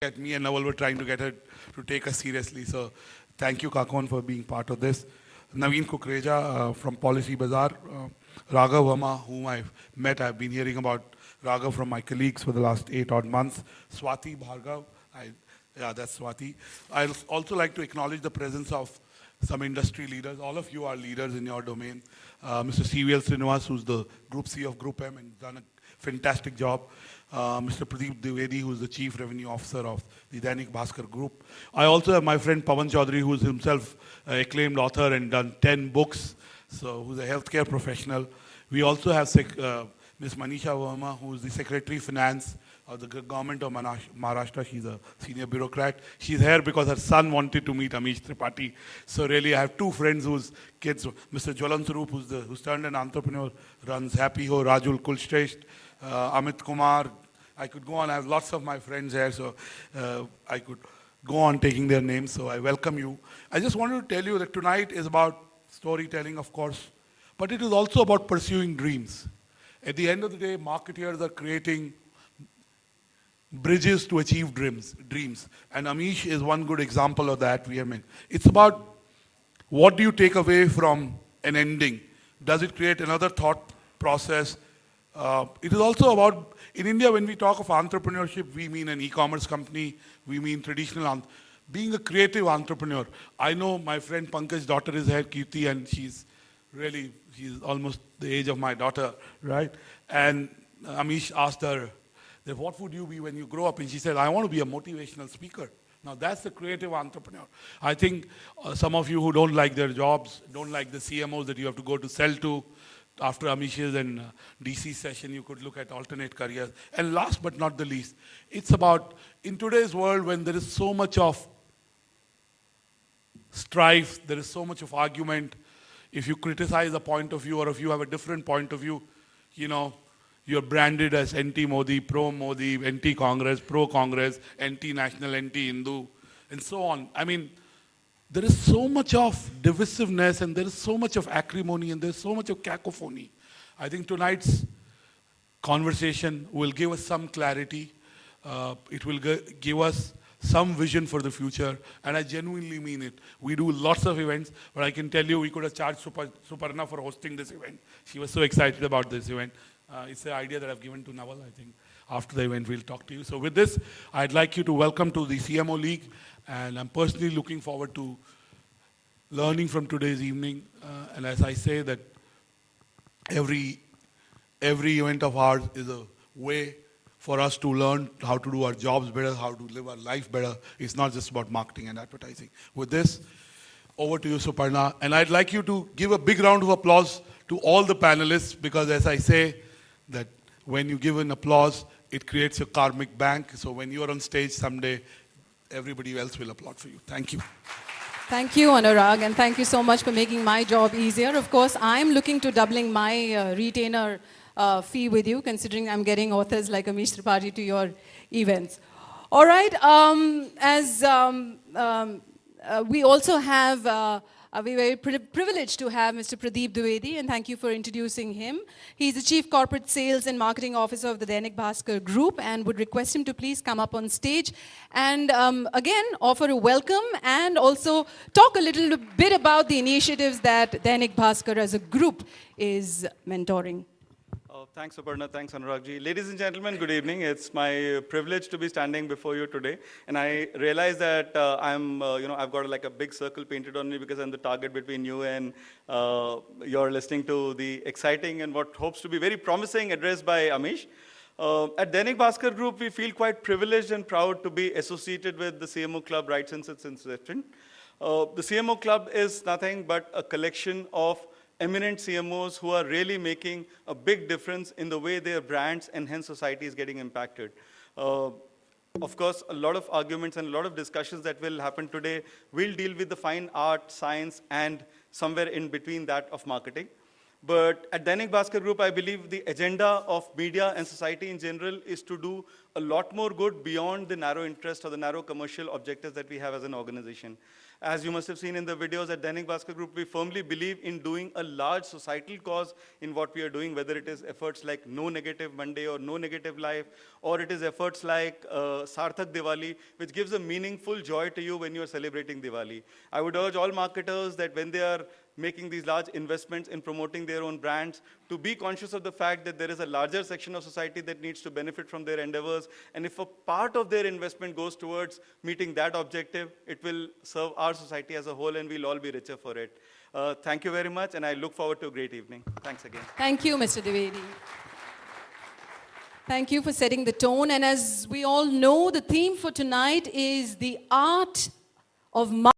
at me and Naval were trying to get her to take us seriously. So thank you, Kakon, for being part of this. Naveen Kukreja from Policy Bazaar. Raghav Verma, whom I've met. I've been hearing about Raghav from my colleagues for the last 8 odd months. Swati Bhargav. Yeah, that's Swati. I'd also like to acknowledge the presence of some industry leaders. All of you are leaders in your domain. Mr. CVL Srinivas, who's the Group C of Group M and done a fantastic job. Mr. Pradeep Dwivedi, who is the Chief Revenue Officer of the Dainik Bhaskar Group. I also have my friend Pawan Chaudhary, who is himself an acclaimed author and done 10 books, so who's a healthcare professional. We also have Ms. Manisha Verma, who is the Secretary of Finance of the government of Maharashtra. She's a senior bureaucrat. She's here because her son wanted to meet Amish Tripathi. So really, I have two friends whose kids, Mr. Jwalan Sarup, who's turned an entrepreneur, runs Happy Ho, Rajul Kulshrestha, Amit Kumar. I could go on. I have lots of my friends here, so I could go on taking their names. So I welcome you. I just wanted to tell you that tonight is about storytelling, of course, but it is also about pursuing dreams. At the end of the day, marketeers are creating bridges to achieve dreams. And Amish is one good example of that. It's about what do you take away from an ending? Does it create another thought process? It is also about, in India, when we talk of entrepreneurship, we mean an e-commerce company, we mean traditional, being a creative entrepreneur. I know my friend Pankaj's daughter is here, Kirti, and she's almost the age of my daughter, right? And Amish asked her, what would you be when you grow up? And she said, I want to be a motivational speaker. Now that's the creative entrepreneur. I think some of you who don't like their jobs, don't like the CMOs that you have to go to sell to, after Amish's and DC session, you could look at alternate careers. And last but not the least, it's about, in today's world when there is so much of strife, there is so much of argument, if you criticize a point of view or if you have a different point of view, you know, you're branded as anti-Modi, pro-Modi, anti-Congress, pro-Congress, anti-national, anti-Hindu, and so on. I mean, there is so much of divisiveness and there is so much of acrimony and there's so much of cacophony. I think tonight's conversation will give us some clarity. It will give us some vision for the future, and I genuinely mean it. We do lots of events, but I can tell you we could have charged Suparna for hosting this event. She was so excited about this event. It's an idea that I've given to Naval. I think after the event we'll talk to you. So with this, I'd like you to welcome to the CMO League, and I'm personally looking forward to learning from today's evening. And as I say that every event of ours is a way for us to learn how to do our jobs better, how to live our life better. It's not just about marketing and advertising. With this, over to you, Suparna. And I'd like you to give a big round of applause to all the panelists, because as I say, that when you give an applause, it creates a karmic bank. So when you're on stage someday, everybody else will applaud for you. Thank you. Thank you, Anurag, and thank you so much for making my job easier. Of course, I'm looking to doubling my retainer fee with you, considering I'm getting authors like Amish Tripathi to your events. All right, we also have, we're very privileged to have Mr. Pradeep Dwivedi, and thank you for introducing him. He's the Chief Corporate Sales and Marketing Officer of the Dainik Bhaskar Group, and would request him to please come up on stage and again offer a welcome and also talk a little bit about the initiatives that Dainik Bhaskar as a group is mentoring. Thanks, Suparna. Thanks, Anuragji. Ladies and gentlemen, good evening. It's my privilege to be standing before you today. And I realize that I've got like a big circle painted on me because I'm the target between you and you're listening to the exciting and what hopes to be very promising address by Amish. At Dainik Bhaskar Group, we feel quite privileged and proud to be associated with the CMO Club right since its inception. The CMO Club is nothing but a collection of eminent CMOs who are really making a big difference in the way their brands and hence society is getting impacted. Of course, a lot of arguments and a lot of discussions that will happen today will deal with the fine art, science, and somewhere in between that of marketing. But at Dainik Bhaskar Group, I believe the agenda of media and society in general is to do a lot more good beyond the narrow interest or the narrow commercial objectives that we have as an organization. As you must have seen in the videos at Dainik Bhaskar Group, we firmly believe in doing a large societal cause in what we are doing, whether it is efforts like No Negative Monday or No Negative Life, or it is efforts like Sarthak Diwali, which gives a meaningful joy to you when you are celebrating Diwali. I would urge all marketers that when they are making these large investments in promoting their own brands, to be conscious of the fact that there is a larger section of society that needs to benefit from their endeavors. And if a part of their investment goes towards meeting that objective, it will serve our society as a whole and we'll all be richer for it. Thank you very much, and I look forward to a great evening. Thanks again. Thank you, Mr. Dwivedi. Thank you for setting the tone. And as we all know, the theme for tonight is the art of